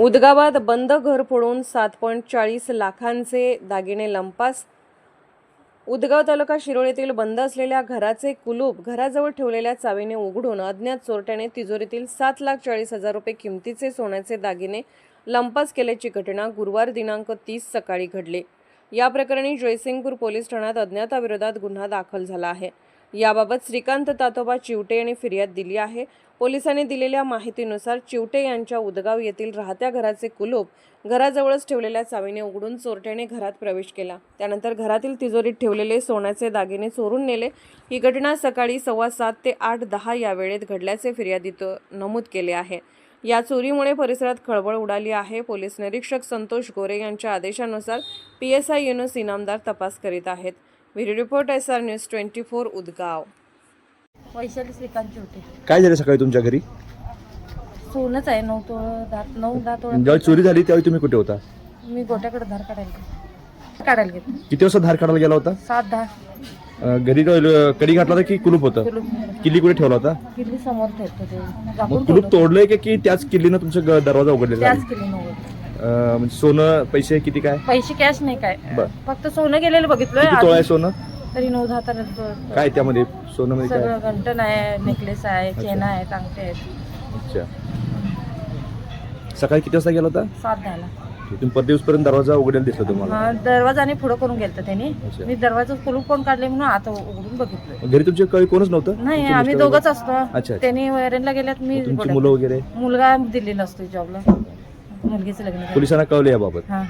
उदगावात बंद घर फोडून 7.40 लाखांचे दागिने लंपास. उदगाव तालुका शिरोळ येथील बंद असलेल्या घराचे कुलूप घराजवळ ठेवलेल्या चावीने उघडून अज्ञात चोरट्याने तिजोरीतील 7,40,000 रुपये किमतीचे सोन्याचे दागिने लंपास केल्याची घटना गुरुवार दिनांक 30 सकाळी घडली. या प्रकरणी जयसिंगपूर पोलीस ठाण्यात अज्ञाताविरोधात गुन्हा दाखल झाला आहे. याबाबत श्रीकांत तातोबा चिवटे यांनी फिर्याद दिली आहे. पोलिसांनी दिलेल्या माहितीनुसार चिवटे यांच्या उदगाव येथील राहत्या घराचे कुलूप घराजवळच ठेवलेल्या चावीने उघडून चोरट्याने घरात प्रवेश केला. त्यानंतर घरातील तिजोरीत ठेवलेले सोन्याचे दागिने चोरून नेले. ही घटना सकाळी 7:15 ते 8:10 या वेळेत घडल्याचे फिर्यादीत नमूद केले आहे. या चोरीमुळे परिसरात खळबळ उडाली आहे. पोलीस निरीक्षक संतोष गोरे यांच्या आदेशानुसार PSI युनुस इनामदार तपास करीत आहेत. Video report SR news 24 Udgaon. Vaishali Shrikant Chivate. काय झालं सकाळी तुमच्या घरी? सोनच आहे 9 तोळा. जेव्हा चोरी झाली त्यावेळी तुम्ही कुठे होता? मी गोट्याकडे धार काढायला गेलो. किती वाजता धार काढायला गेला होता? 7-10 घरी कडी घातला होता की कुलूप होतं? किल्ली कुठे ठेवला होता? किल्ली समोर ठेवतो ते मग कुलूप तोडलंय की त्याच किल्लीनं तुमचा दरवाजा उघडलेला आहे? त्याच किल्ली नव्हतं. म्हणजे सोनं पैसे किती काय? पैसे कॅश नाही काय, फक्त सोनं गेलेलं बघितलोय. किती तोळा आहे सोनं? तरी 9-10 काय त्यामध्ये सोनं मध्ये काय? सगळं गंटन आहे, नेकलेस आहे, चेन आहे, अंगठी आहेत. अच्छा. सकाळी किती वाजता गेला होता? 7-10 तुम्ही परत दिवसपर्यंत दरवाजा उघडेल दिसला तुम्हाला? दरवाजाने पुढं करून गेलत त्यांनी. अच्छा. मी दरवाजा कुलूप कोण काढले म्हणून आता उघडून बघितलोय. घरी तुमच्या काही कोणच नव्हतं? नाही, आम्ही दोघंच असतो. अच्छा. त्यांनी वैरणला गेल्यात. मी तुमची मुलं वगैरे? मुलगा दिल्लीला असतो जॉबला. मुलगीचं लग्न झालं. पोलिसांना कळवलं याबाबत? हां.